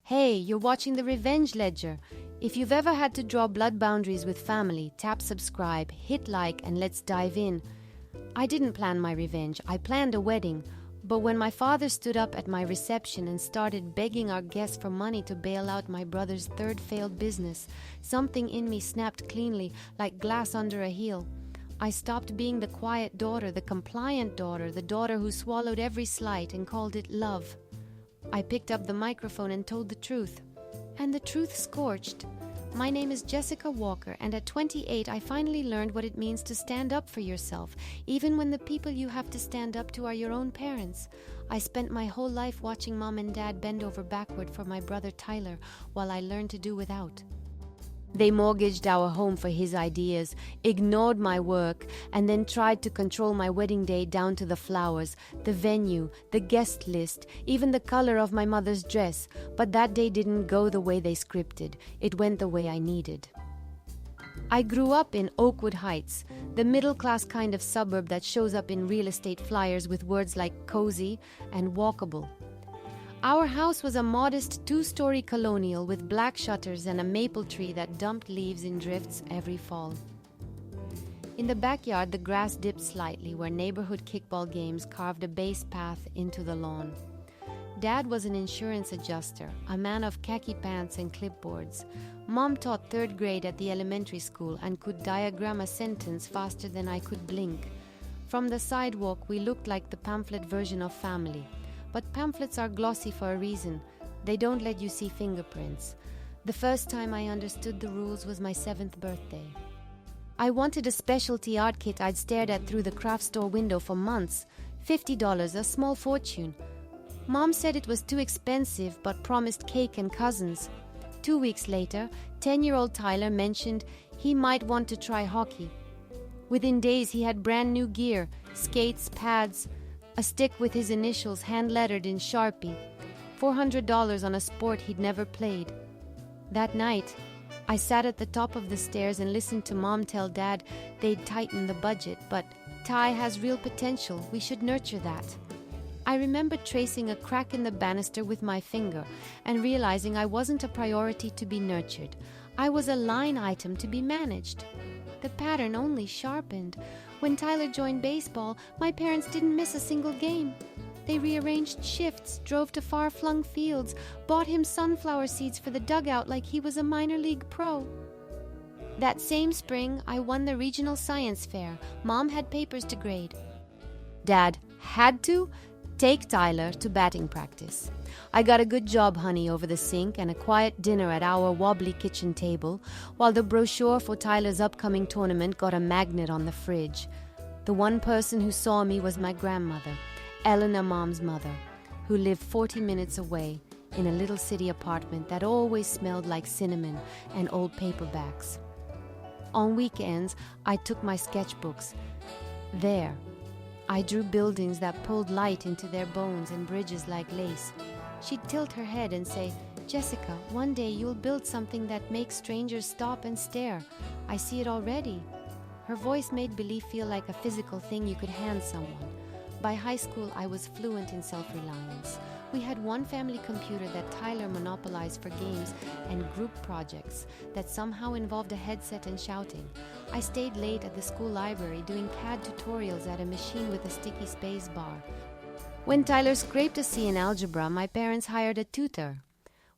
Hey, you're watching The Revenge Ledger. If you've ever had to draw blood boundaries with family, tap subscribe, hit like, and let's dive in. I didn't plan my revenge. I planned a wedding. But when my father stood up at my reception and started begging our guests for money to bail out my brother's third failed business, something in me snapped cleanly, like glass under a heel. I stopped being the quiet daughter, the compliant daughter, the daughter who swallowed every slight and called it love. I picked up the microphone and told the truth. And the truth scorched. My name is Jessica Walker, and at 28 I finally learned what it means to stand up for yourself, even when the people you have to stand up to are your own parents. I spent my whole life watching Mom and Dad bend over backward for my brother Tyler, while I learned to do without. They mortgaged our home for his ideas, ignored my work, and then tried to control my wedding day down to the flowers, the venue, the guest list, even the color of my mother's dress. But that day didn't go the way they scripted. It went the way I needed. I grew up in Oakwood Heights, the middle-class kind of suburb that shows up in real estate flyers with words like cozy and walkable. Our house was a modest 2-story colonial with black shutters and a maple tree that dumped leaves in drifts every fall. In the backyard, the grass dipped slightly where neighborhood kickball games carved a base path into the lawn. Dad was an insurance adjuster, a man of khaki pants and clipboards. Mom taught 3rd grade at the elementary school and could diagram a sentence faster than I could blink. From the sidewalk, we looked like the pamphlet version of family. But pamphlets are glossy for a reason. They don't let you see fingerprints. The first time I understood the rules was my 7th birthday. I wanted a specialty art kit I'd stared at through the craft store window for months. $50, a small fortune. Mom said it was too expensive but promised cake and cousins. 2 weeks later, 10-year-old Tyler mentioned he might want to try hockey. Within days he had brand new gear, skates, pads, a stick with his initials hand-lettered in Sharpie, $400 on a sport he'd never played. That night, I sat at the top of the stairs and listened to Mom tell Dad they'd tighten the budget, but Ty has real potential, we should nurture that. I remember tracing a crack in the banister with my finger and realizing I wasn't a priority to be nurtured. I was a line item to be managed. The pattern only sharpened. When Tyler joined baseball, my parents didn't miss a single game. They rearranged shifts, drove to far-flung fields, bought him sunflower seeds for the dugout like he was a minor league pro. That same spring, I won the regional science fair. Mom had papers to grade. Dad had to take Tyler to batting practice. I got a good job, honey, over the sink and a quiet dinner at our wobbly kitchen table, while the brochure for Tyler's upcoming tournament got a magnet on the fridge. The one person who saw me was my grandmother, Eleanor, Mom's mother, who lived 40 minutes away in a little city apartment that always smelled like cinnamon and old paperbacks. On weekends, I took my sketchbooks. There, I drew buildings that pulled light into their bones and bridges like lace. She'd tilt her head and say, "Jessica, one day you'll build something that makes strangers stop and stare. I see it already." Her voice made belief feel like a physical thing you could hand someone. By high school, I was fluent in self-reliance. We had one family computer that Tyler monopolized for games and group projects that somehow involved a headset and shouting. I stayed late at the school library doing CAD tutorials at a machine with a sticky space bar. When Tyler scraped a C in algebra, my parents hired a tutor.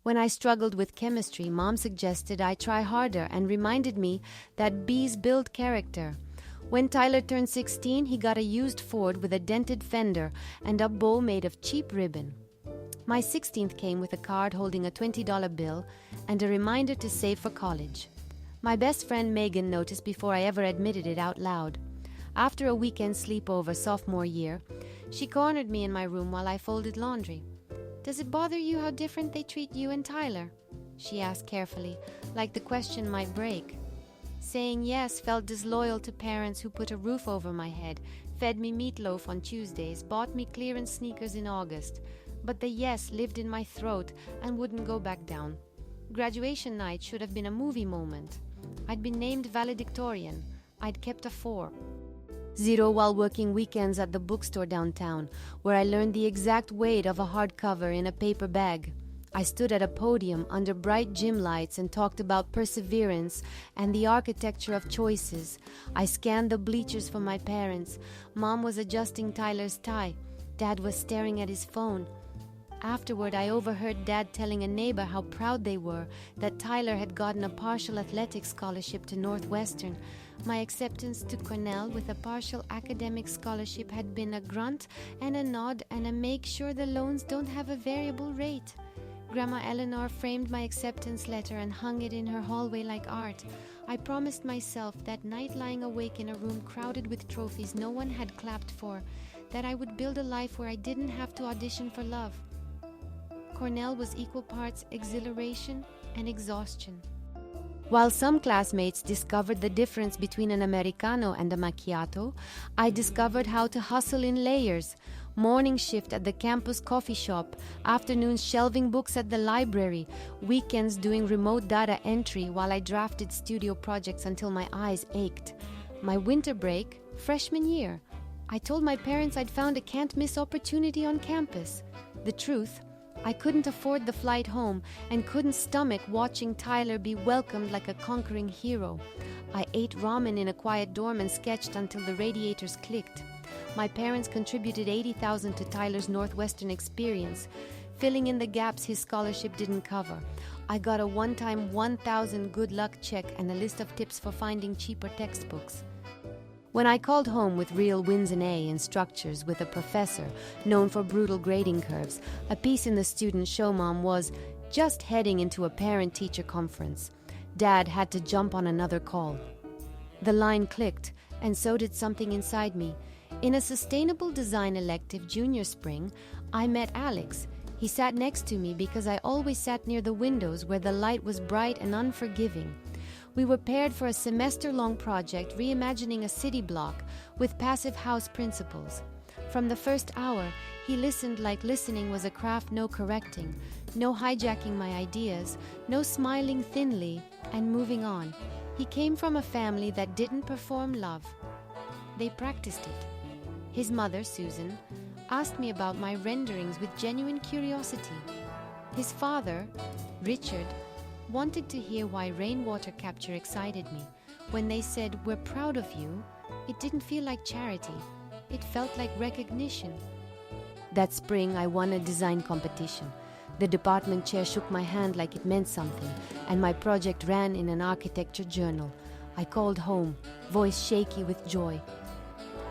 When I struggled with chemistry, Mom suggested I try harder and reminded me that B's build character. When Tyler turned 16, he got a used Ford with a dented fender and a bow made of cheap ribbon. My 16th came with a card holding a $20 bill and a reminder to save for college. My best friend Megan noticed before I ever admitted it out loud. After a weekend sleepover sophomore year, she cornered me in my room while I folded laundry. "Does it bother you how different they treat you and Tyler?" she asked carefully, like the question might break. Saying yes felt disloyal to parents who put a roof over my head, fed me meatloaf on Tuesdays, bought me clearance sneakers in August. But the yes lived in my throat and wouldn't go back down. Graduation night should have been a movie moment. I'd been named valedictorian. I'd kept a 4. 0 while working weekends at the bookstore downtown, where I learned the exact weight of a hardcover in a paper bag. I stood at a podium under bright gym lights and talked about perseverance and the architecture of choices. I scanned the bleachers for my parents. Mom was adjusting Tyler's tie. Dad was staring at his phone. Afterward, I overheard Dad telling a neighbor how proud they were that Tyler had gotten a partial athletics scholarship to Northwestern. My acceptance to Cornell with a partial academic scholarship had been a grunt and a nod and a make sure the loans don't have a variable rate. Grandma Eleanor framed my acceptance letter and hung it in her hallway like art. I promised myself that night, lying awake in a room crowded with trophies no one had clapped for, that I would build a life where I didn't have to audition for love. Cornell was equal parts exhilaration and exhaustion. While some classmates discovered the difference between an Americano and a macchiato, I discovered how to hustle in layers. Morning shift at the campus coffee shop, afternoons shelving books at the library, weekends doing remote data entry while I drafted studio projects until my eyes ached. My winter break, freshman year, I told my parents I'd found a can't-miss opportunity on campus. The truth, I couldn't afford the flight home and couldn't stomach watching Tyler be welcomed like a conquering hero. I ate ramen in a quiet dorm and sketched until the radiators clicked. My parents contributed $80,000 to Tyler's Northwestern experience, filling in the gaps his scholarship didn't cover. I got a one-time $1,000 good luck check and a list of tips for finding cheaper textbooks. When I called home with real wins in A in structures with a professor known for brutal grading curves, a piece in the student show mom was just heading into a parent-teacher conference. Dad had to jump on another call. The line clicked, and so did something inside me. In a sustainable design elective junior spring, I met Alex. He sat next to me because I always sat near the windows where the light was bright and unforgiving. We were paired for a semester-long project reimagining a city block with passive house principles. From the first hour, he listened like listening was a craft no correcting, no hijacking my ideas, no smiling thinly and moving on. He came from a family that didn't perform love. They practiced it. His mother, Susan, asked me about my renderings with genuine curiosity. His father, Richard, wanted to hear why rainwater capture excited me. When they said, "We're proud of you," it didn't feel like charity. It felt like recognition. That spring, I won a design competition. The department chair shook my hand like it meant something, and my project ran in an architecture journal. I called home, voice shaky with joy.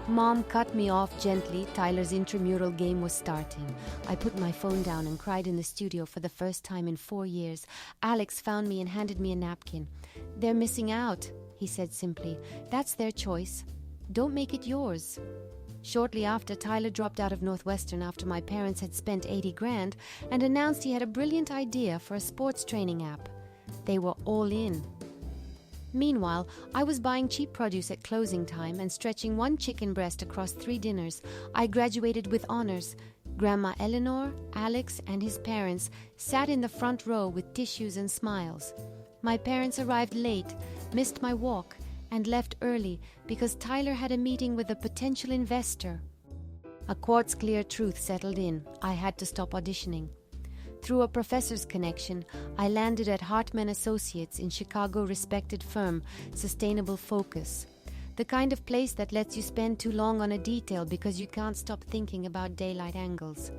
Mom cut me off gently. Tyler's intramural game was starting. I put my phone down and cried in the studio for the first time in 4 years. Alex found me and handed me a napkin. "They're missing out," he said simply. "That's their choice. Don't make it yours." Shortly after, Tyler dropped out of Northwestern after my parents had spent $80,000 and announced he had a brilliant idea for a sports training app. They were all in. Meanwhile, I was buying cheap produce at closing time and stretching one chicken breast across 3 dinners. I graduated with honors. Grandma Eleanor, Alex, and his parents sat in the front row with tissues and smiles. My parents arrived late, missed my walk, and left early because Tyler had a meeting with a potential investor. A quartz-clear truth settled in. I had to stop auditioning. Through a professor's connection, I landed at Hartman Associates in Chicago respected firm, Sustainable Focus. The kind of place that lets you spend too long on a detail because you can't stop thinking about daylight angles.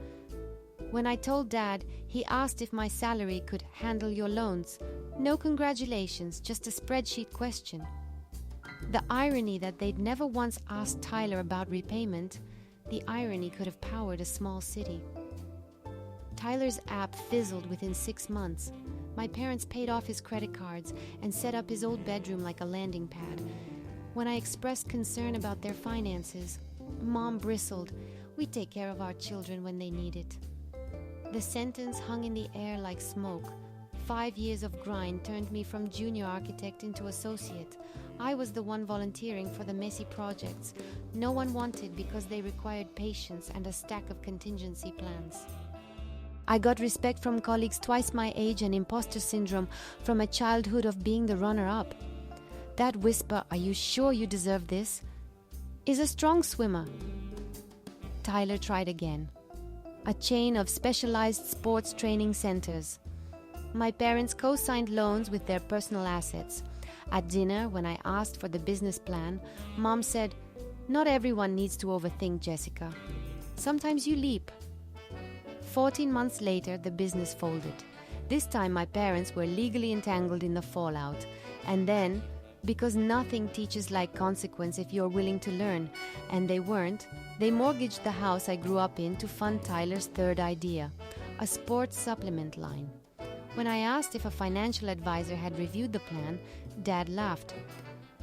When I told Dad, he asked if my salary could handle your loans. No congratulations, just a spreadsheet question. The irony that they'd never once asked Tyler about repayment, the irony could have powered a small city. Tyler's app fizzled within 6 months. My parents paid off his credit cards and set up his old bedroom like a landing pad. When I expressed concern about their finances, Mom bristled. "We take care of our children when they need it." The sentence hung in the air like smoke. 5 years of grind turned me from junior architect into associate. I was the one volunteering for the messy projects no one wanted because they required patience and a stack of contingency plans. I got respect from colleagues twice my age and imposter syndrome from a childhood of being the runner-up. That whisper, "Are you sure you deserve this?" is a strong swimmer. Tyler tried again. a chain of specialized sports training centers. My parents co-signed loans with their personal assets. At dinner, when I asked for the business plan, Mom said, "Not everyone needs to overthink, Jessica. Sometimes you leap." 14 months later, the business folded. This time my parents were legally entangled in the fallout. And then, because nothing teaches like consequence if you're willing to learn, and they weren't, they mortgaged the house I grew up in to fund Tyler's third idea, a sports supplement line. When I asked if a financial advisor had reviewed the plan, Dad laughed.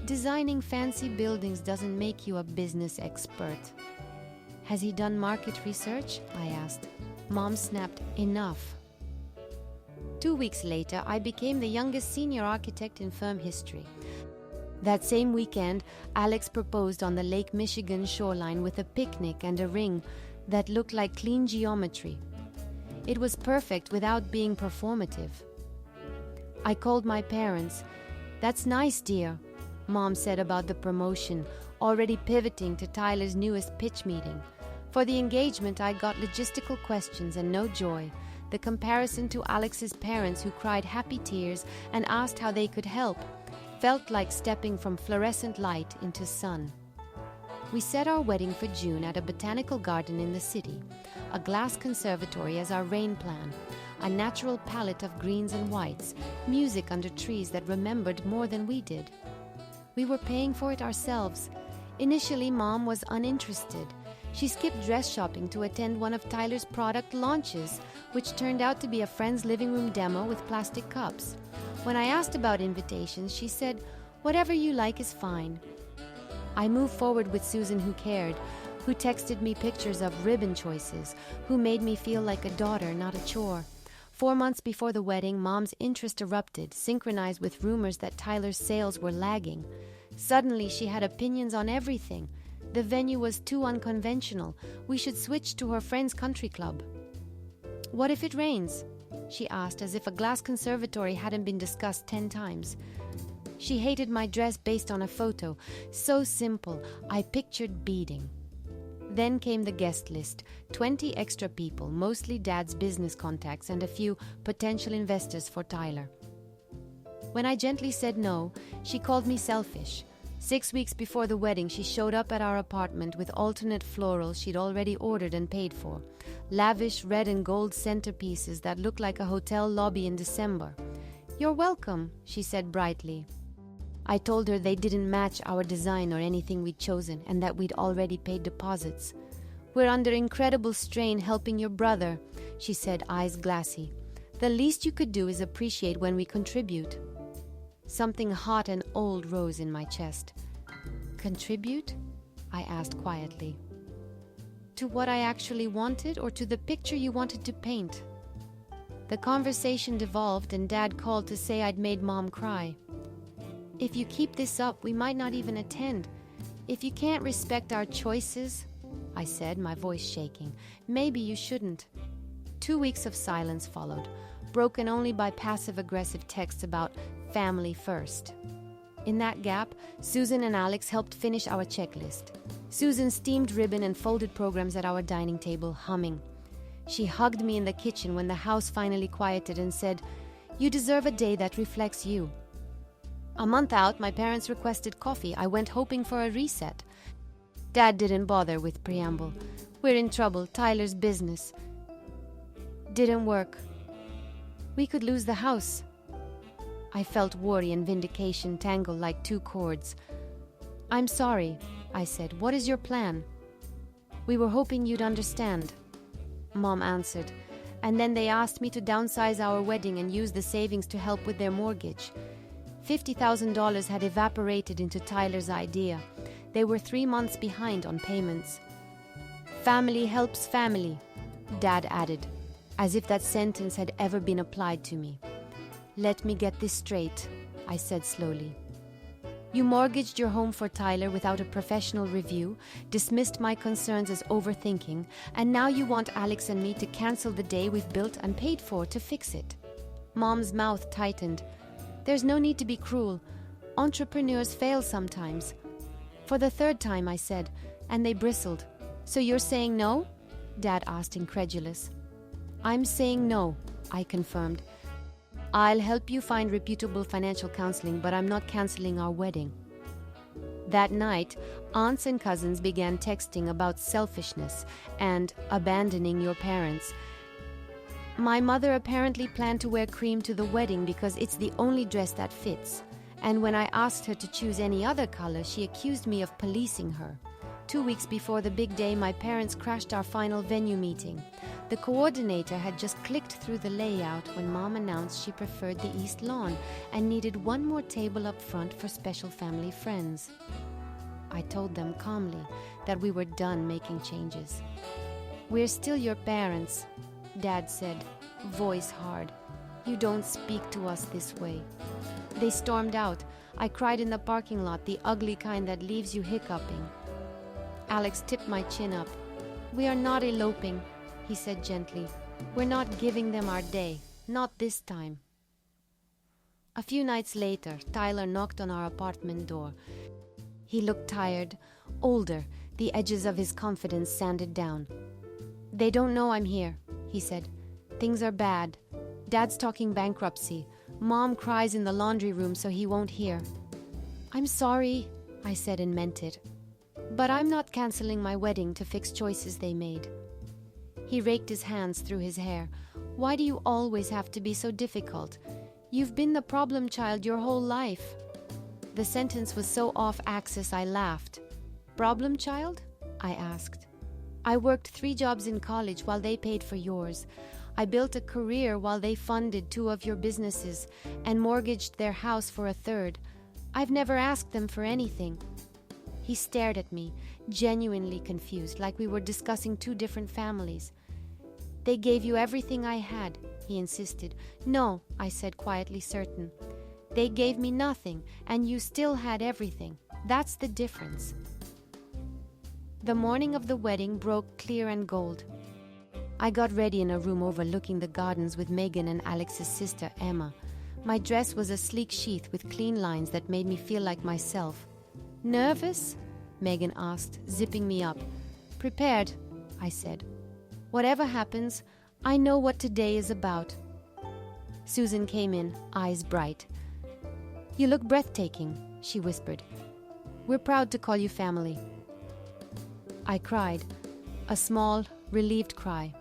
"Designing fancy buildings doesn't make you a business expert." "Has he done market research?" I asked. Mom snapped, "Enough." 2 weeks later, I became the youngest senior architect in firm history. That same weekend, Alex proposed on the Lake Michigan shoreline with a picnic and a ring that looked like clean geometry. It was perfect without being performative. I called my parents. "That's nice, dear," Mom said about the promotion, already pivoting to Tyler's newest pitch meeting. For the engagement, I got logistical questions and no joy. The comparison to Alex's parents who cried happy tears and asked how they could help felt like stepping from fluorescent light into sun. We set our wedding for June at a botanical garden in the city, a glass conservatory as our rain plan, a natural palette of greens and whites, music under trees that remembered more than we did. We were paying for it ourselves. Initially, Mom was uninterested. She skipped dress shopping to attend one of Tyler's product launches, which turned out to be a friend's living room demo with plastic cups. When I asked about invitations, she said, "Whatever you like is fine." I moved forward with Susan, who cared, who texted me pictures of ribbon choices, who made me feel like a daughter, not a chore. 4 months before the wedding, Mom's interest erupted, synchronized with rumors that Tyler's sales were lagging. Suddenly, she had opinions on everything. The venue was too unconventional. We should switch to her friend's country club. "What if it rains?" she asked, as if a glass conservatory hadn't been discussed 10 times. She hated my dress based on a photo. So simple, I pictured beading. Then came the guest list, 20 extra people, mostly Dad's business contacts and a few potential investors for Tyler. When I gently said no, she called me selfish. 6 weeks before the wedding, she showed up at our apartment with alternate florals she'd already ordered and paid for. Lavish red and gold centerpieces that looked like a hotel lobby in December. "You're welcome," she said brightly. I told her they didn't match our design or anything we'd chosen and that we'd already paid deposits. "We're under incredible strain helping your brother," she said, eyes glassy. "The least you could do is appreciate when we contribute." Something hot and old rose in my chest. "Contribute?" I asked quietly. "To what I actually wanted, or to the picture you wanted to paint?" The conversation devolved and Dad called to say I'd made Mom cry. "If you keep this up, we might not even attend. If you can't respect our choices," I said, my voice shaking, "maybe you shouldn't." 2 weeks of silence followed, broken only by passive-aggressive texts about family first. In that gap, Susan and Alex helped finish our checklist. Susan steamed ribbon and folded programs at our dining table, humming. She hugged me in the kitchen when the house finally quieted and said, "You deserve a day that reflects you." A month out, my parents requested coffee. I went hoping for a reset. Dad didn't bother with preamble. "We're in trouble, Tyler's business." Didn't work. We could lose the house. I felt worry and vindication tangle like two cords. "I'm sorry," I said. "What is your plan?" "We were hoping you'd understand," Mom answered. And then they asked me to downsize our wedding and use the savings to help with their mortgage. $50,000 had evaporated into Tyler's idea. They were 3 months behind on payments. "Family helps family," Dad added, as if that sentence had ever been applied to me. "Let me get this straight," I said slowly. "You mortgaged your home for Tyler without a professional review, dismissed my concerns as overthinking, and now you want Alex and me to cancel the day we've built and paid for to fix it." Mom's mouth tightened. "There's no need to be cruel. Entrepreneurs fail sometimes." "For the third time," I said, and they bristled. "So you're saying no?" Dad asked, incredulous. I'm saying no, I confirmed. I'll help you find reputable financial counseling, but I'm not canceling our wedding. That night, aunts and cousins began texting about selfishness and abandoning your parents. My mother apparently planned to wear cream to the wedding because it's the only dress that fits. And when I asked her to choose any other color, she accused me of policing her. 2 weeks before the big day, my parents crashed our final venue meeting. The coordinator had just clicked through the layout when Mom announced she preferred the East Lawn and needed one more table up front for special family friends. I told them calmly that we were done making changes. We're still your parents, Dad said, voice hard. You don't speak to us this way. They stormed out. I cried in the parking lot, the ugly kind that leaves you hiccuping. Alex tipped my chin up. We are not eloping, he said gently. We're not giving them our day. Not this time. A few nights later, Tyler knocked on our apartment door. He looked tired, older, the edges of his confidence sanded down. They don't know I'm here, he said. Things are bad. Dad's talking bankruptcy. Mom cries in the laundry room so he won't hear. I'm sorry, I said and meant it. But I'm not canceling my wedding to fix choices they made. He raked his hands through his hair. Why do you always have to be so difficult? You've been the problem child your whole life. The sentence was so off axis I laughed. Problem child? I asked. I worked 3 jobs in college while they paid for yours. I built a career while they funded 2 of your businesses and mortgaged their house for a 3rd. I've never asked them for anything. He stared at me, genuinely confused, like we were discussing 2 different families. They gave you everything I had, he insisted. No, I said, quietly certain. They gave me nothing, and you still had everything. That's the difference. The morning of the wedding broke clear and gold. I got ready in a room overlooking the gardens with Megan and Alex's sister, Emma. My dress was a sleek sheath with clean lines that made me feel like myself. Nervous? Megan asked, zipping me up. Prepared, I said. Whatever happens, I know what today is about. Susan came in, eyes bright. You look breathtaking, she whispered. We're proud to call you family. I cried, a small, relieved cry,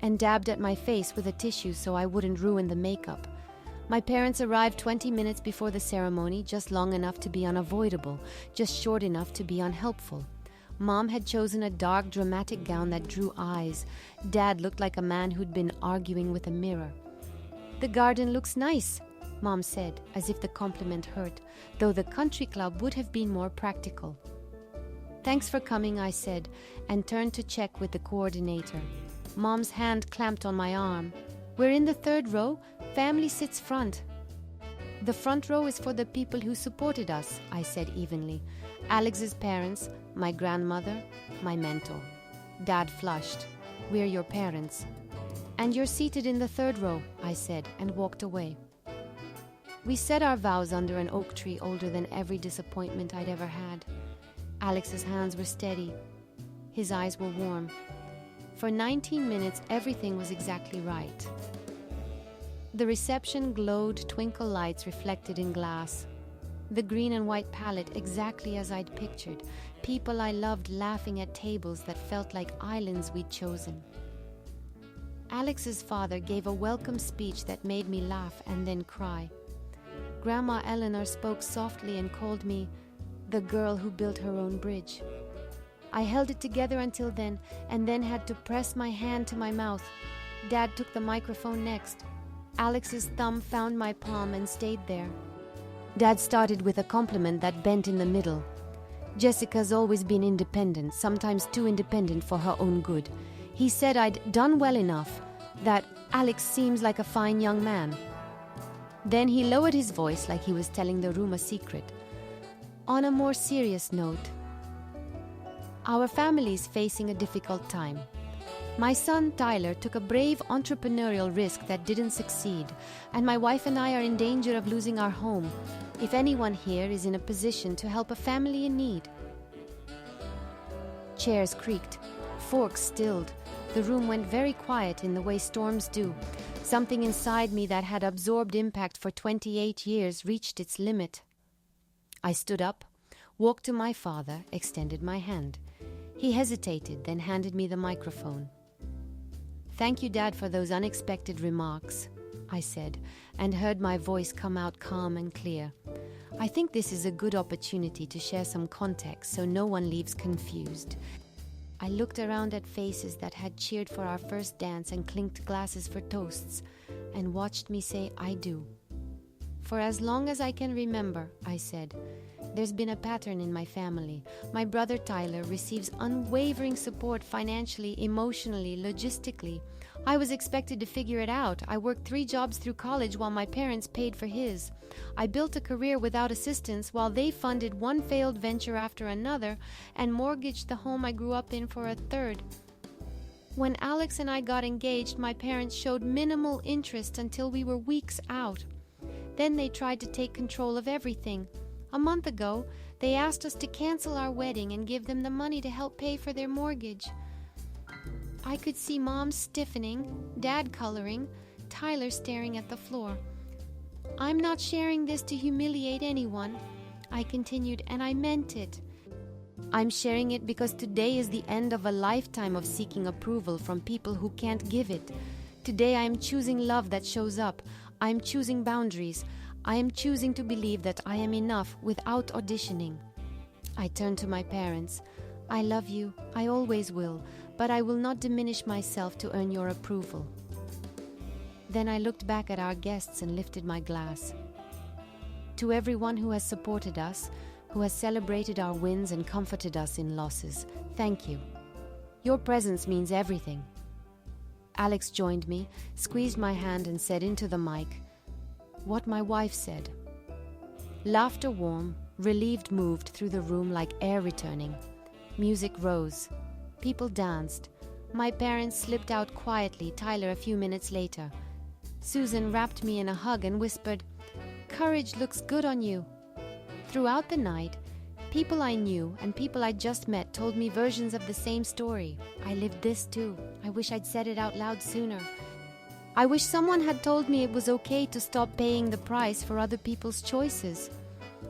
and dabbed at my face with a tissue so I wouldn't ruin the makeup. My parents arrived 20 minutes before the ceremony, just long enough to be unavoidable, just short enough to be unhelpful. Mom had chosen a dark, dramatic gown that drew eyes. Dad looked like a man who'd been arguing with a mirror. The garden looks nice, Mom said, as if the compliment hurt, though the country club would have been more practical. Thanks for coming, I said, and turned to check with the coordinator. Mom's hand clamped on my arm. We're in the 3rd row. Family sits front. The front row is for the people who supported us, I said evenly. Alex's parents, my grandmother, my mentor. Dad flushed. We're your parents. And you're seated in the 3rd row, I said, and walked away. We said our vows under an oak tree older than every disappointment I'd ever had. Alex's hands were steady. His eyes were warm. For 19 minutes, everything was exactly right. The reception glowed twinkle lights reflected in glass. The green and white palette exactly as I'd pictured. People I loved laughing at tables that felt like islands we'd chosen. Alex's father gave a welcome speech that made me laugh and then cry. Grandma Eleanor spoke softly and called me the girl who built her own bridge. I held it together until then, and then had to press my hand to my mouth. Dad took the microphone next. Alex's thumb found my palm and stayed there. Dad started with a compliment that bent in the middle. Jessica's always been independent, sometimes too independent for her own good. He said I'd done well enough, that Alex seems like a fine young man. Then he lowered his voice like he was telling the room a secret. On a more serious note, our family's facing a difficult time. My son Tyler took a brave entrepreneurial risk that didn't succeed, and my wife and I are in danger of losing our home. If anyone here is in a position to help a family in need. Chairs creaked, forks stilled, The room went very quiet in the way storms do. Something inside me that had absorbed impact for 28 years reached its limit. I stood up, walked to my father, extended my hand. He hesitated, then handed me the microphone. "Thank you, Dad, for those unexpected remarks," I said, and heard my voice come out calm and clear. "I think this is a good opportunity to share some context so no one leaves confused." I looked around at faces that had cheered for our first dance and clinked glasses for toasts, and watched me say, "I do." "For as long as I can remember," I said, "there's been a pattern in my family. My brother Tyler receives unwavering support financially, emotionally, logistically. I was expected to figure it out. I worked 3 jobs through college while my parents paid for his. I built a career without assistance while they funded one failed venture after another and mortgaged the home I grew up in for a third. When Alex and I got engaged, my parents showed minimal interest until we were weeks out. Then they tried to take control of everything. A month ago, they asked us to cancel our wedding and give them the money to help pay for their mortgage. I could see Mom stiffening, Dad coloring, Tyler staring at the floor. I'm not sharing this to humiliate anyone, I continued, and I meant it. I'm sharing it because today is the end of a lifetime of seeking approval from people who can't give it. Today I am choosing love that shows up. I am choosing boundaries. I am choosing to believe that I am enough without auditioning. I turned to my parents. I love you, I always will, but I will not diminish myself to earn your approval. Then I looked back at our guests and lifted my glass. To everyone who has supported us, who has celebrated our wins and comforted us in losses, thank you. Your presence means everything. Alex joined me, squeezed my hand and said into the mic what my wife said. Laughter warm, relieved moved through the room like air returning. Music rose. People danced. My parents slipped out quietly, Tyler a few minutes later. Susan wrapped me in a hug and whispered, "Courage looks good on you." Throughout the night, people I knew and people I just met told me versions of the same story. I lived this too. I wish I'd said it out loud sooner. I wish someone had told me it was okay to stop paying the price for other people's choices.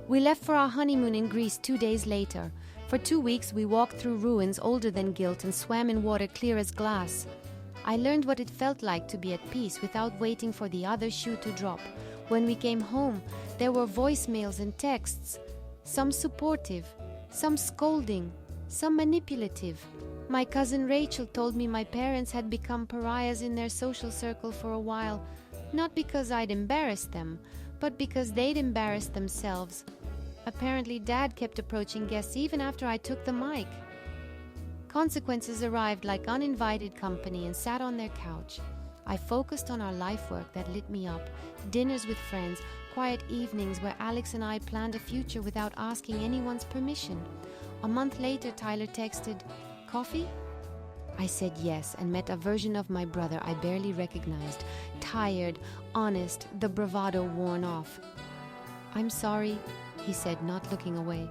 We left for our honeymoon in Greece 2 days later. For 2 weeks we walked through ruins older than guilt and swam in water clear as glass. I learned what it felt like to be at peace without waiting for the other shoe to drop. When we came home, there were voicemails and texts, some supportive, some scolding, some manipulative. My cousin Rachel told me my parents had become pariahs in their social circle for a while, not because I'd embarrassed them, but because they'd embarrassed themselves. Apparently, Dad kept approaching guests even after I took the mic. Consequences arrived like uninvited company and sat on their couch. I focused on our life work that lit me up, dinners with friends, quiet evenings where Alex and I planned a future without asking anyone's permission. A month later, Tyler texted, "Coffee?" I said yes and met a version of my brother I barely recognized, tired, honest, the bravado worn off. "I'm sorry," he said, not looking away.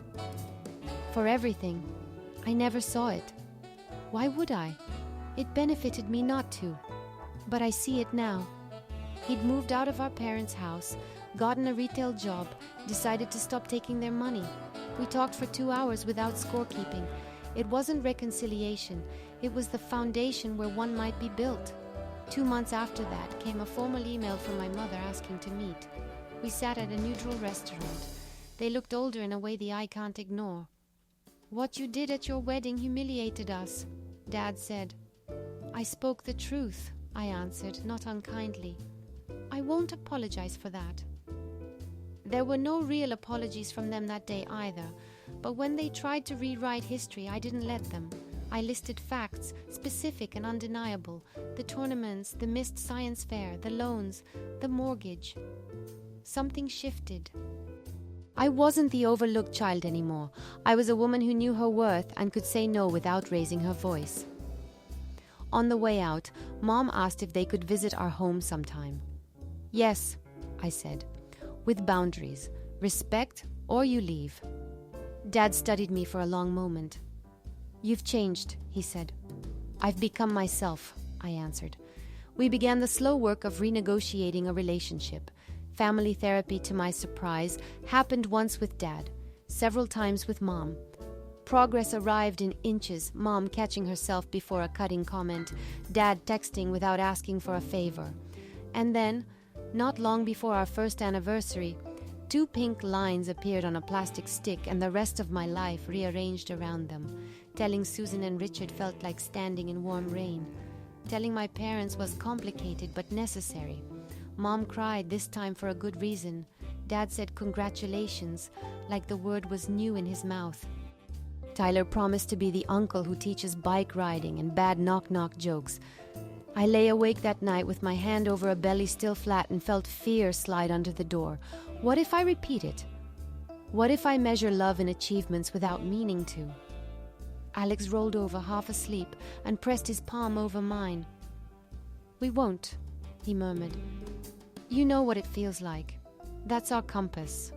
"For everything. I never saw it. Why would I? It benefited me not to. But I see it now." He'd moved out of our parents' house, gotten a retail job, decided to stop taking their money. We talked for 2 hours without scorekeeping. It wasn't reconciliation. It was the foundation where one might be built. 2 months after that came a formal email from my mother asking to meet. We sat at a neutral restaurant. They looked older in a way the eye can't ignore. "What you did at your wedding humiliated us," Dad said. "I spoke the truth," I answered, not unkindly. "I won't apologize for that." There were no real apologies from them that day either, but when they tried to rewrite history, I didn't let them. I listed facts, specific and undeniable, the tournaments, the missed science fair, the loans, the mortgage. Something shifted. I wasn't the overlooked child anymore. I was a woman who knew her worth and could say no without raising her voice. On the way out, Mom asked if they could visit our home sometime. "Yes," I said, "with boundaries, respect, or you leave." Dad studied me for a long moment. "You've changed," he said. I've become myself, I answered. We began the slow work of renegotiating a relationship. Family therapy, to my surprise, happened once with Dad, several times with Mom. Progress arrived in inches, Mom catching herself before a cutting comment, Dad texting without asking for a favor. And then, not long before our first anniversary, 2 pink lines appeared on a plastic stick and the rest of my life rearranged around them. Telling Susan and Richard felt like standing in warm rain. Telling my parents was complicated but necessary. Mom cried, this time for a good reason. Dad said congratulations, like the word was new in his mouth. Tyler promised to be the uncle who teaches bike riding and bad knock-knock jokes. I lay awake that night with my hand over a belly still flat and felt fear slide under the door. What if I repeat it? What if I measure love in achievements without meaning to? Alex rolled over half asleep and pressed his palm over mine. We won't, he murmured. You know what it feels like. That's our compass.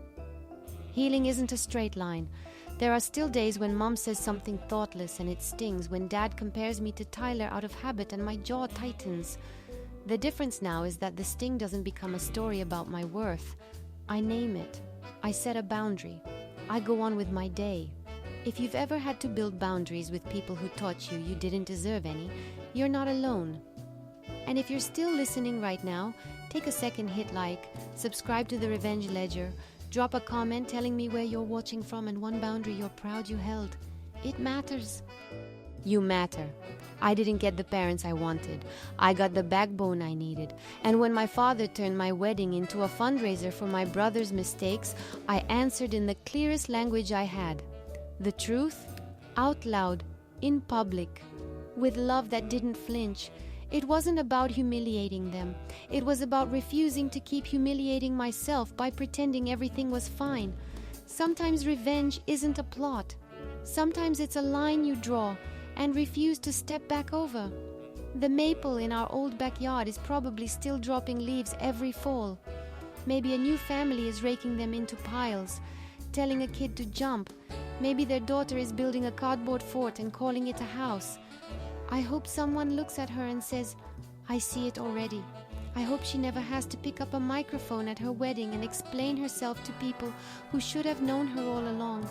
Healing isn't a straight line. There are still days when Mom says something thoughtless and it stings, when Dad compares me to Tyler out of habit and my jaw tightens. The difference now is that the sting doesn't become a story about my worth. I name it. I set a boundary. I go on with my day. If you've ever had to build boundaries with people who taught you didn't deserve any, you're not alone. And if you're still listening right now, take a second, hit like, subscribe to the Revenge Ledger, drop a comment telling me where you're watching from and one boundary you're proud you held. It matters. You matter. I didn't get the parents I wanted. I got the backbone I needed. And when my father turned my wedding into a fundraiser for my brother's mistakes, I answered in the clearest language I had. The truth, out loud, in public, with love that didn't flinch. It wasn't about humiliating them. It was about refusing to keep humiliating myself by pretending everything was fine. Sometimes revenge isn't a plot. Sometimes it's a line you draw and refuse to step back over. The maple in our old backyard is probably still dropping leaves every fall. Maybe a new family is raking them into piles, telling a kid to jump. Maybe their daughter is building a cardboard fort and calling it a house. I hope someone looks at her and says, I see it already. I hope she never has to pick up a microphone at her wedding and explain herself to people who should have known her all along.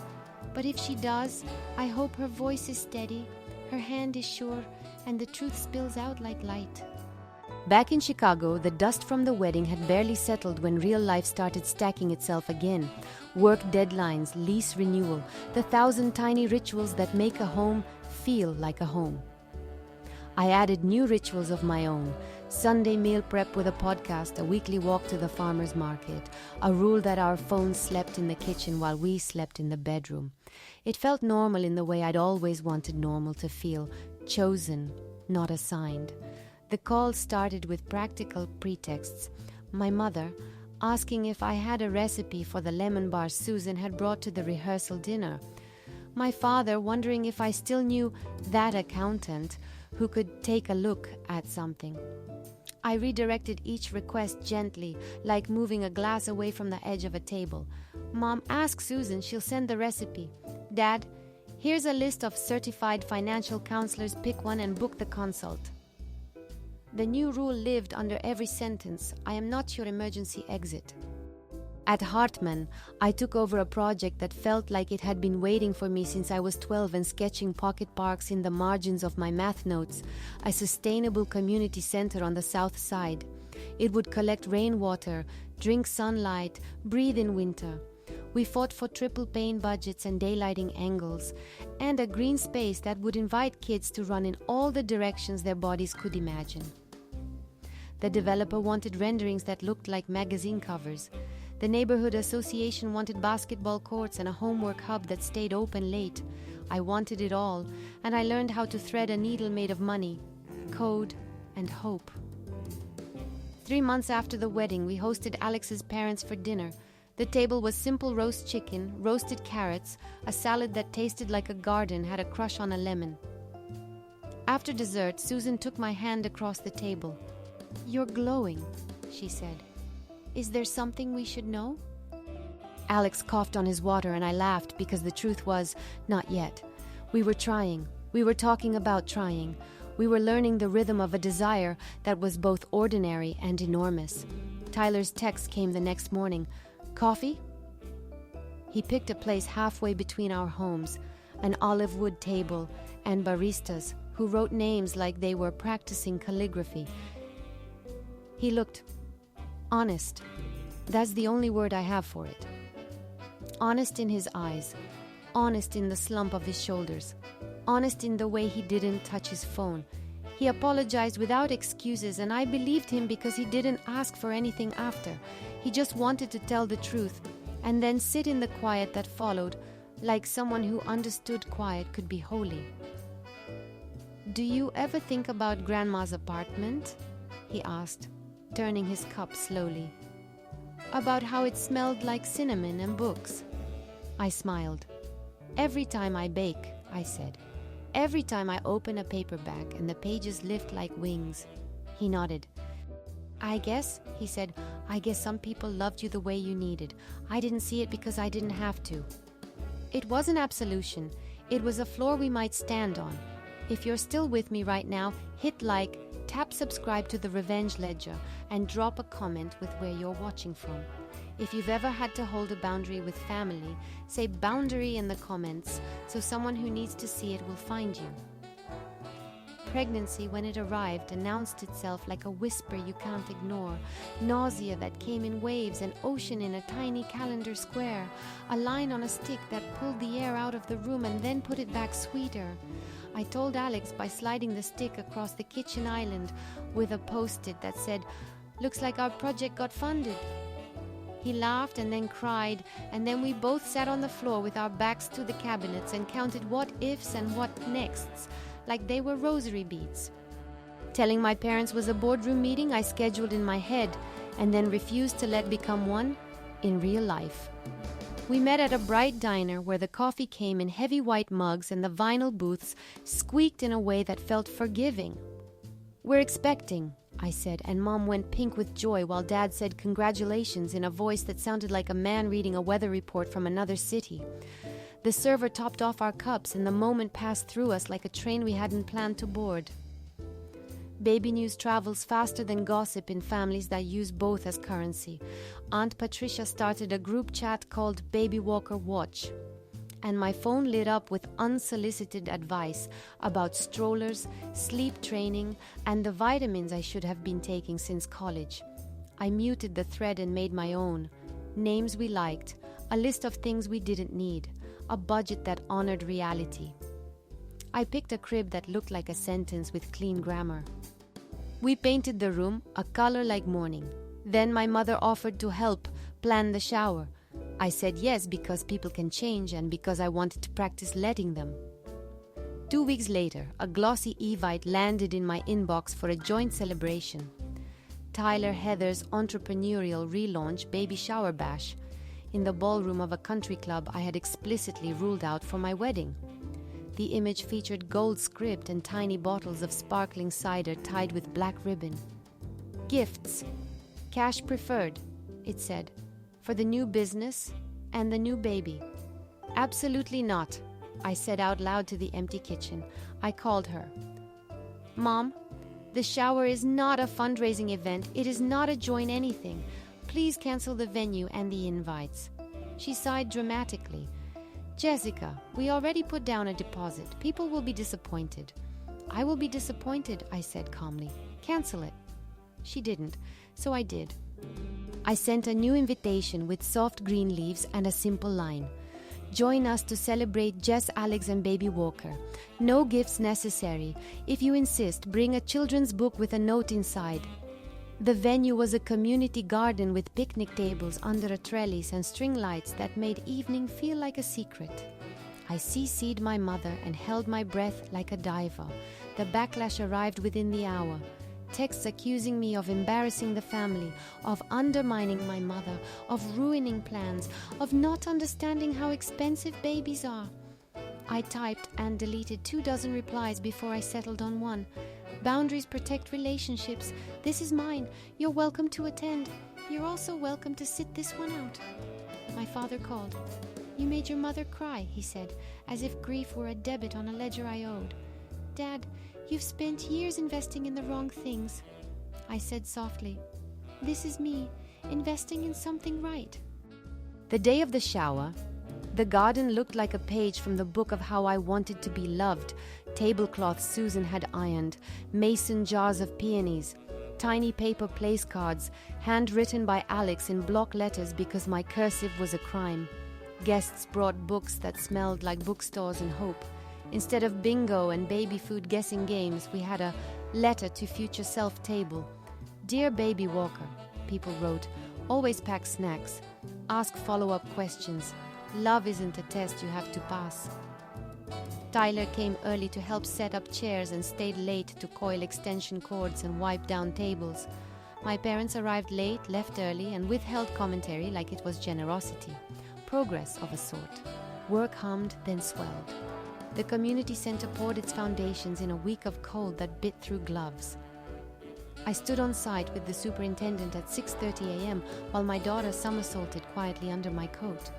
But if she does, I hope her voice is steady, her hand is sure, and the truth spills out like light. Back in Chicago, the dust from the wedding had barely settled when real life started stacking itself again. Work deadlines, lease renewal, the 1,000 tiny rituals that make a home feel like a home. I added new rituals of my own. Sunday meal prep with a podcast, a weekly walk to the farmer's market, a rule that our phones slept in the kitchen while we slept in the bedroom. It felt normal in the way I'd always wanted normal to feel, chosen, not assigned. The call started with practical pretexts. My mother asking if I had a recipe for the lemon bar Susan had brought to the rehearsal dinner. My father wondering if I still knew that accountant who could take a look at something. I redirected each request gently, like moving a glass away from the edge of a table. Mom, ask Susan, she'll send the recipe. Dad, here's a list of certified financial counselors, pick one and book the consult. The new rule lived under every sentence. I am not your emergency exit. At Hartman, I took over a project that felt like it had been waiting for me since I was 12 and sketching pocket parks in the margins of my math notes, a sustainable community center on the south side. It would collect rainwater, drink sunlight, breathe in winter. We fought for triple pane budgets and daylighting angles, and a green space that would invite kids to run in all the directions their bodies could imagine. The developer wanted renderings that looked like magazine covers. The neighborhood association wanted basketball courts and a homework hub that stayed open late. I wanted it all, and I learned how to thread a needle made of money, code, and hope. 3 months after the wedding, we hosted Alex's parents for dinner. The table was simple roast chicken, roasted carrots, a salad that tasted like a garden had a crush on a lemon. After dessert, Susan took my hand across the table. "You're glowing," she said. "Is there something we should know?" Alex coughed on his water and I laughed because the truth was, not yet. We were trying. We were talking about trying. We were learning the rhythm of a desire that was both ordinary and enormous. Tyler's text came the next morning. "Coffee?" He picked a place halfway between our homes, an olive wood table, and baristas who wrote names like they were practicing calligraphy. He looked honest. That's the only word I have for it. Honest in his eyes, honest in the slump of his shoulders, honest in the way he didn't touch his phone. He apologized without excuses, and I believed him because he didn't ask for anything after. He just wanted to tell the truth and then sit in the quiet that followed, like someone who understood quiet could be holy. "Do you ever think about Grandma's apartment?" he asked, turning his cup slowly. "About how it smelled like cinnamon and books?" I smiled. "Every time I bake," I said. "Every time I open a paperback and the pages lift like wings." He nodded. "I guess," he said, "I guess some people loved you the way you needed. I didn't see it because I didn't have to." It wasn't absolution. It was a floor we might stand on. If you're still with me right now, hit like, tap subscribe to the Revenge Ledger, and drop a comment with where you're watching from. If you've ever had to hold a boundary with family, say boundary in the comments so someone who needs to see it will find you. Pregnancy, when it arrived, announced itself like a whisper you can't ignore. Nausea that came in waves, an ocean in a tiny calendar square, a line on a stick that pulled the air out of the room and then put it back sweeter. I told Alex by sliding the stick across the kitchen island with a post-it that said, "Looks like our project got funded." He laughed and then cried, and then we both sat on the floor with our backs to the cabinets and counted what ifs and what nexts, like they were rosary beads. Telling my parents was a boardroom meeting I scheduled in my head and then refused to let become one in real life. We met at a bright diner where the coffee came in heavy white mugs and the vinyl booths squeaked in a way that felt forgiving. "We're expecting," I said, and Mom went pink with joy while Dad said congratulations in a voice that sounded like a man reading a weather report from another city. The server topped off our cups and the moment passed through us like a train we hadn't planned to board. Baby news travels faster than gossip in families that use both as currency. Aunt Patricia started a group chat called Baby Walker Watch, and my phone lit up with unsolicited advice about strollers, sleep training, and the vitamins I should have been taking since college. I muted the thread and made my own. Names we liked, a list of things we didn't need, a budget that honored reality. I picked a crib that looked like a sentence with clean grammar. We painted the room a color like morning. Then my mother offered to help plan the shower. I said yes because people can change and because I wanted to practice letting them. 2 weeks later, a glossy Evite landed in my inbox for a joint celebration. Tyler Heather's entrepreneurial relaunch baby shower bash in the ballroom of a country club I had explicitly ruled out for my wedding. The image featured gold script and tiny bottles of sparkling cider tied with black ribbon. "Gifts. Cash preferred," it said, "for the new business and the new baby." "Absolutely not," I said out loud to the empty kitchen. I called her. "Mom, the shower is not a fundraising event. It is not a join anything. Please cancel the venue and the invites." She sighed dramatically. "Jessica, we already put down a deposit. People will be disappointed." "I will be disappointed," I said calmly. "Cancel it." She didn't, so I did. I sent a new invitation with soft green leaves and a simple line. "Join us to celebrate Jess, Alex, and Baby Walker. No gifts necessary. If you insist, bring a children's book with a note inside." The venue was a community garden with picnic tables under a trellis and string lights that made evening feel like a secret. I CC'd my mother and held my breath like a diver. The backlash arrived within the hour. Texts accusing me of embarrassing the family, of undermining my mother, of ruining plans, of not understanding how expensive babies are. I typed and deleted 24 replies before I settled on one. "Boundaries protect relationships. This is mine. You're welcome to attend. You're also welcome to sit this one out." My father called. "You made your mother cry," he said, as if grief were a debit on a ledger I owed. "Dad, "You've spent years investing in the wrong things," I said softly. "This is me, investing in something right." The day of the shower, the garden looked like a page from the book of how I wanted to be loved. Tablecloths Susan had ironed, mason jars of peonies, tiny paper place cards, handwritten by Alex in block letters because my cursive was a crime. Guests brought books that smelled like bookstores and hope. Instead of bingo and baby food guessing games, we had a letter to future self table. "Dear Baby Walker," people wrote, "always pack snacks. Ask follow-up questions. Love isn't a test you have to pass." Tyler came early to help set up chairs and stayed late to coil extension cords and wipe down tables. My parents arrived late, left early, and withheld commentary like it was generosity. Progress of a sort. Work hummed, then swelled. The community center poured its foundations in a week of cold that bit through gloves. I stood on site with the superintendent at 6:30 a.m. while my daughter somersaulted quietly under my coat.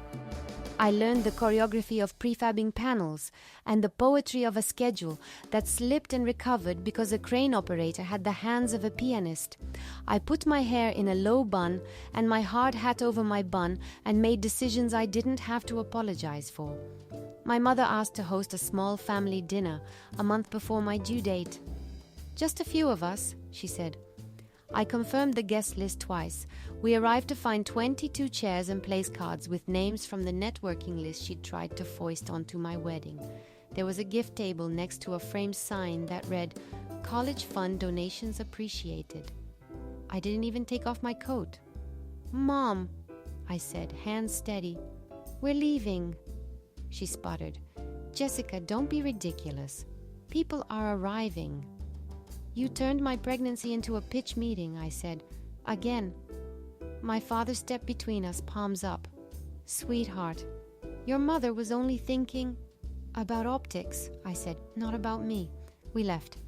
I learned the choreography of prefabbing panels and the poetry of a schedule that slipped and recovered because a crane operator had the hands of a pianist. I put my hair in a low bun and my hard hat over my bun and made decisions I didn't have to apologize for. My mother asked to host a small family dinner a month before my due date. "Just a few of us," she said. I confirmed the guest list twice. We arrived to find 22 chairs and place cards with names from the networking list she'd tried to foist onto my wedding. There was a gift table next to a framed sign that read, "College Fund Donations Appreciated." I didn't even take off my coat. "Mom," I said, hands steady, "we're leaving." She sputtered, "Jessica, don't be ridiculous. People are arriving." "You turned my pregnancy into a pitch meeting," I said. Again. My father stepped between us, palms up. "Sweetheart, your mother was only thinking about optics," I said, "not about me." We left.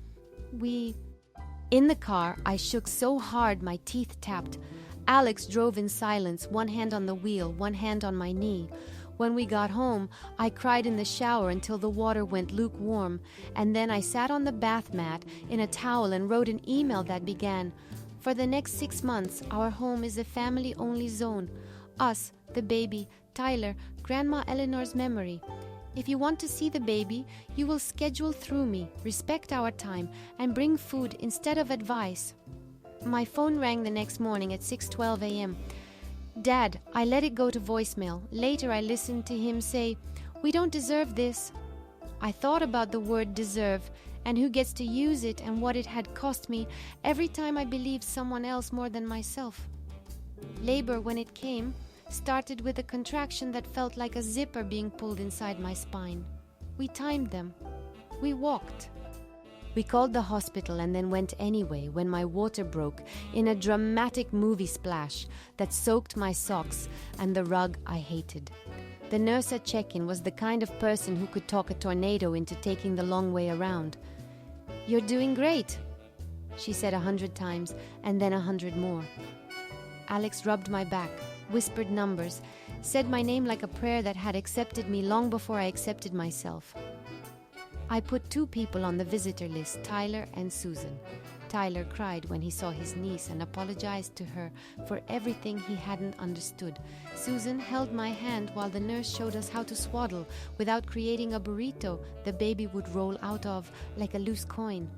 In the car, I shook so hard my teeth tapped. Alex drove in silence, one hand on the wheel, one hand on my knee. When we got home, I cried in the shower until the water went lukewarm, and then I sat on the bath mat in a towel and wrote an email that began, "For the next 6 months, our home is a family-only zone. Us, the baby, Tyler, Grandma Eleanor's memory. If you want to see the baby, you will schedule through me, respect our time, and bring food instead of advice." My phone rang the next morning at 6:12 a.m. "Dad, I let it go to voicemail. Later I listened to him say, 'We don't deserve this.' I thought about the word deserve and who gets to use it and what it had cost me every time I believed someone else more than myself. Labor, when it came, started with a contraction that felt like a zipper being pulled inside my spine. We timed them. We walked. We called the hospital and then went anyway when my water broke in a dramatic movie splash that soaked my socks and the rug I hated. The nurse at check-in was the kind of person who could talk a tornado into taking the long way around. "You're doing great," she said 100 times and then 100 more. Alex rubbed my back, whispered numbers, said my name like a prayer that had accepted me long before I accepted myself. I put 2 people on the visitor list, Tyler and Susan. Tyler cried when he saw his niece and apologized to her for everything he hadn't understood. Susan held my hand while the nurse showed us how to swaddle without creating a burrito the baby would roll out of like a loose coin.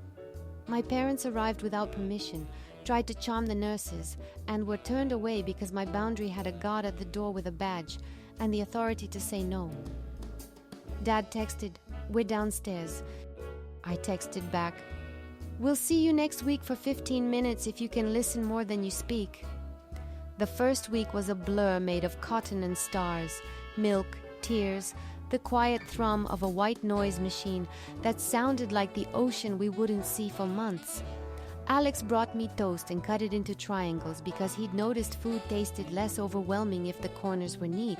My parents arrived without permission, tried to charm the nurses, and were turned away because my boundary had a guard at the door with a badge and the authority to say no. Dad texted, "We're downstairs." I texted back, "We'll see you next week for 15 minutes if you can listen more than you speak." The first week was a blur made of cotton and stars, milk, tears, the quiet thrum of a white noise machine that sounded like the ocean we wouldn't see for months. Alex brought me toast and cut it into triangles because he'd noticed food tasted less overwhelming if the corners were neat.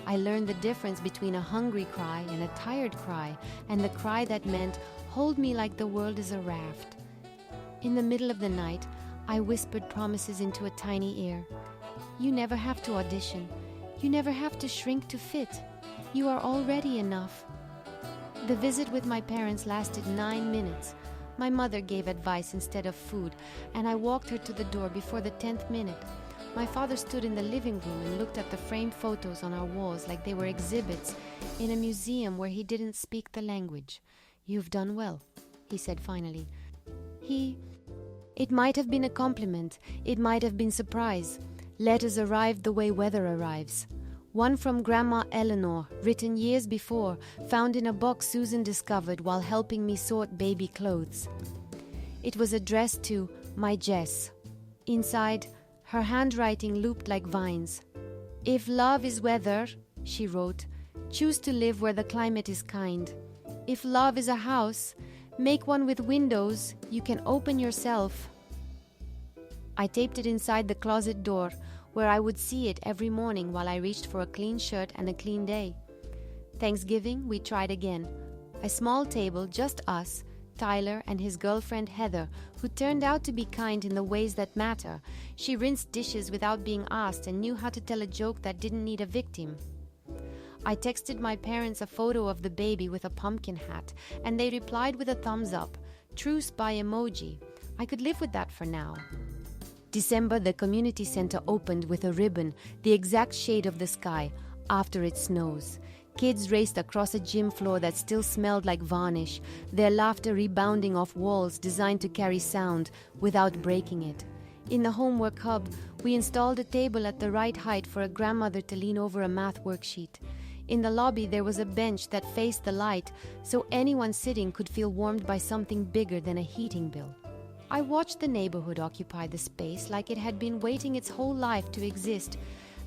I learned the difference between a hungry cry and a tired cry, and the cry that meant, "Hold me like the world is a raft." In the middle of the night, I whispered promises into a tiny ear. "You never have to audition. You never have to shrink to fit. You are already enough." The visit with my parents lasted 9 minutes. My mother gave advice instead of food, and I walked her to the door before the 10th minute. My father stood in the living room and looked at the framed photos on our walls like they were exhibits in a museum where he didn't speak the language. "You've done well," he said finally. It might have been a compliment, it might have been surprise. Letters arrived the way weather arrives. One from Grandma Eleanor, written years before, found in a box Susan discovered while helping me sort baby clothes. It was addressed to my Jess. Inside, her handwriting looped like vines. "If love is weather," she wrote, "choose to live where the climate is kind. If love is a house, make one with windows you can open yourself." I taped it inside the closet door, where I would see it every morning while I reached for a clean shirt and a clean day. Thanksgiving, we tried again. A small table, just us, Tyler and his girlfriend Heather, who turned out to be kind in the ways that matter. She rinsed dishes without being asked and knew how to tell a joke that didn't need a victim. I texted my parents a photo of the baby with a pumpkin hat, and they replied with a thumbs up. Truce by emoji. I could live with that for now. December, the community center opened with a ribbon, the exact shade of the sky, after it snows. Kids raced across a gym floor that still smelled like varnish, their laughter rebounding off walls designed to carry sound without breaking it. In the homework hub, we installed a table at the right height for a grandmother to lean over a math worksheet. In the lobby, there was a bench that faced the light, so anyone sitting could feel warmed by something bigger than a heating bill. I watched the neighborhood occupy the space like it had been waiting its whole life to exist,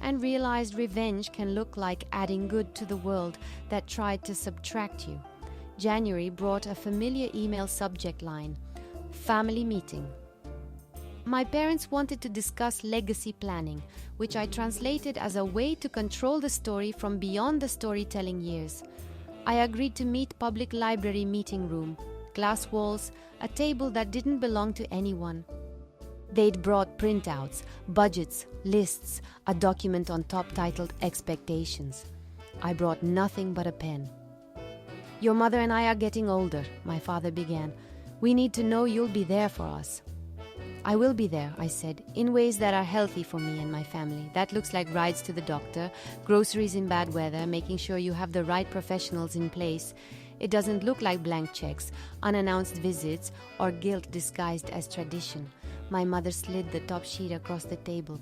and realized revenge can look like adding good to the world that tried to subtract you. January brought a familiar email subject line: family meeting. My parents wanted to discuss legacy planning, which I translated as a way to control the story from beyond the storytelling years. I agreed to meet public library meeting room, glass walls, a table that didn't belong to anyone. They'd brought printouts, budgets, lists, a document on top titled Expectations. I brought nothing but a pen. "Your mother and I are getting older," my father began. "We need to know you'll be there for us." "I will be there," I said, "in ways that are healthy for me and my family. That looks like rides to the doctor, groceries in bad weather, making sure you have the right professionals in place. It doesn't look like blank checks, unannounced visits, or guilt disguised as tradition." My mother slid the top sheet across the table.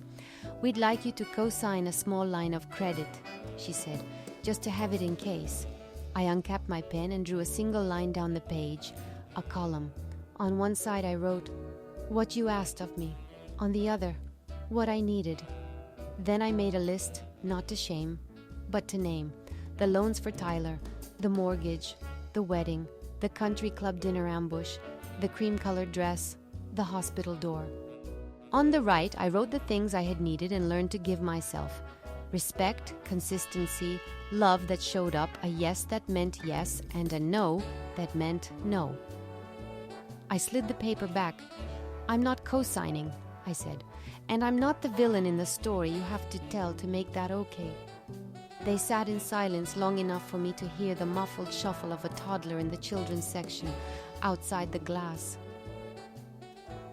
"We'd like you to co-sign a small line of credit," she said, "just to have it in case." I uncapped my pen and drew a single line down the page, a column. On one side I wrote, "What you asked of me." On the other, what I needed. Then I made a list, not to shame, but to name. The loans for Tyler, the mortgage, the wedding, the country club dinner ambush, the cream-colored dress, the hospital door. On the right, I wrote the things I had needed and learned to give myself. Respect, consistency, love that showed up, a yes that meant yes, and a no that meant no. I slid the paper back. "I'm not co-signing," I said, "and I'm not the villain in the story you have to tell to make that okay." They sat in silence long enough for me to hear the muffled shuffle of a toddler in the children's section outside the glass.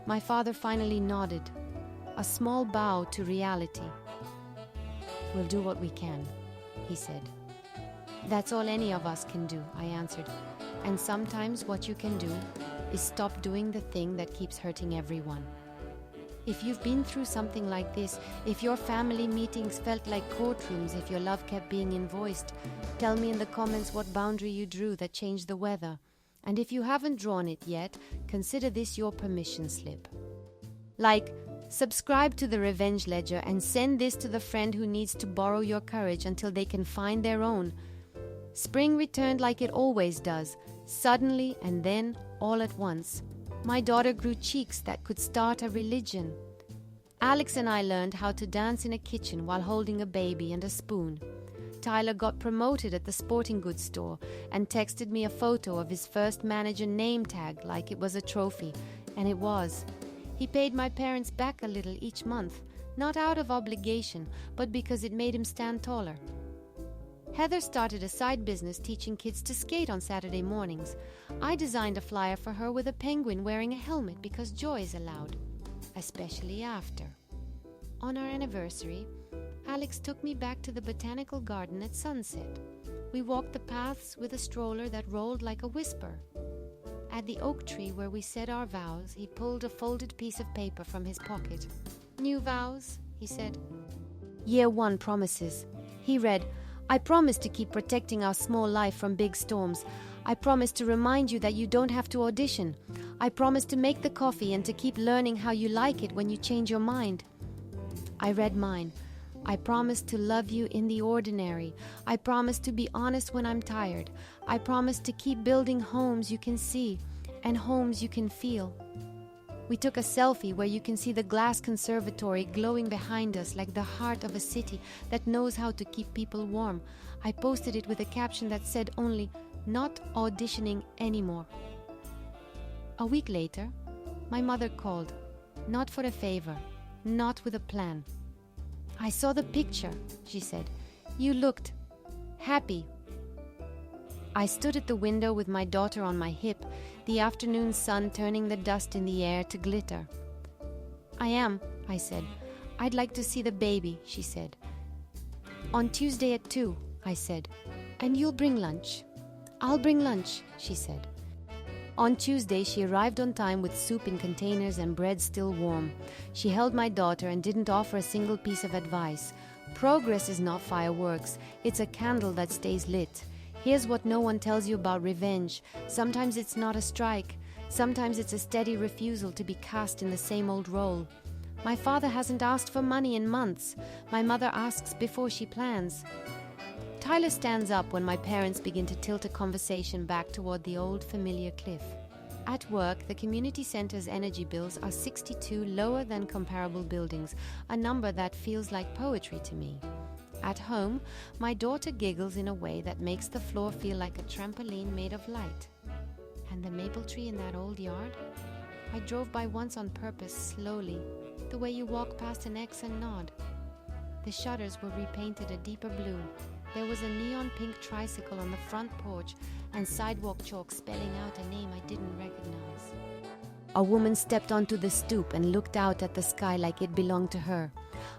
My father finally nodded, a small bow to reality. "We'll do what we can," he said. "That's all any of us can do," I answered. "And sometimes what you can do is stop doing the thing that keeps hurting everyone." If you've been through something like this, if your family meetings felt like courtrooms, if your love kept being invoiced, tell me in the comments what boundary you drew that changed the weather. And if you haven't drawn it yet, consider this your permission slip. Like, subscribe to the Revenge Ledger and send this to the friend who needs to borrow your courage until they can find their own. Spring returned like it always does, suddenly and then all at once. My daughter grew cheeks that could start a religion. Alex and I learned how to dance in a kitchen while holding a baby and a spoon. Tyler got promoted at the sporting goods store and texted me a photo of his first manager name tag like it was a trophy, and it was. He paid my parents back a little each month, not out of obligation, but because it made him stand taller. Heather started a side business teaching kids to skate on Saturday mornings. I designed a flyer for her with a penguin wearing a helmet because joy is allowed, especially after. On our anniversary, Alex took me back to the botanical garden at sunset. We walked the paths with a stroller that rolled like a whisper. At the oak tree where we said our vows, he pulled a folded piece of paper from his pocket. "New vows," he said. "Year 1 promises." He read, "I promise to keep protecting our small life from big storms. I promise to remind you that you don't have to audition. I promise to make the coffee and to keep learning how you like it when you change your mind." I read mine. "I promise to love you in the ordinary. I promise to be honest when I'm tired. I promise to keep building homes you can see and homes you can feel." We took a selfie where you can see the glass conservatory glowing behind us like the heart of a city that knows how to keep people warm. I posted it with a caption that said only, "Not auditioning anymore." A week later, my mother called, not for a favor, not with a plan. "I saw the picture," she said. "You looked happy." I stood at the window with my daughter on my hip, the afternoon sun turning the dust in the air to glitter. "I am," I said. "I'd like to see the baby," she said. "On Tuesday at 2, I said. "And you'll bring lunch." "I'll bring lunch," she said. On Tuesday, she arrived on time with soup in containers and bread still warm. She held my daughter and didn't offer a single piece of advice. Progress is not fireworks. It's a candle that stays lit. Here's what no one tells you about revenge. Sometimes it's not a strike. Sometimes it's a steady refusal to be cast in the same old role. My father hasn't asked for money in months. My mother asks before she plans. Tyler stands up when my parents begin to tilt a conversation back toward the old familiar cliff. At work, the community center's energy bills are 62 lower than comparable buildings, a number that feels like poetry to me. At home, my daughter giggles in a way that makes the floor feel like a trampoline made of light. And the maple tree in that old yard? I drove by once on purpose, slowly, the way you walk past an X and nod. The shutters were repainted a deeper blue. There was a neon pink tricycle on the front porch and sidewalk chalk spelling out a name I didn't recognize. A woman stepped onto the stoop and looked out at the sky like it belonged to her.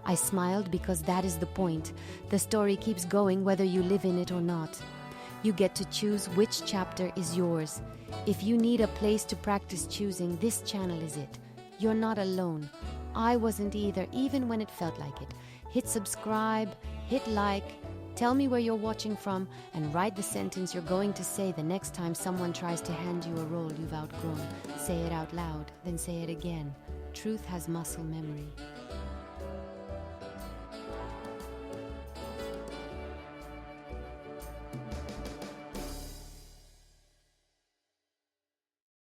I smiled because that is the point. The story keeps going whether you live in it or not. You get to choose which chapter is yours. If you need a place to practice choosing, this channel is it. You're not alone. I wasn't either, even when it felt like it. Hit subscribe, hit like, tell me where you're watching from, and write the sentence you're going to say the next time someone tries to hand you a role you've outgrown. Say it out loud, then say it again. Truth has muscle memory.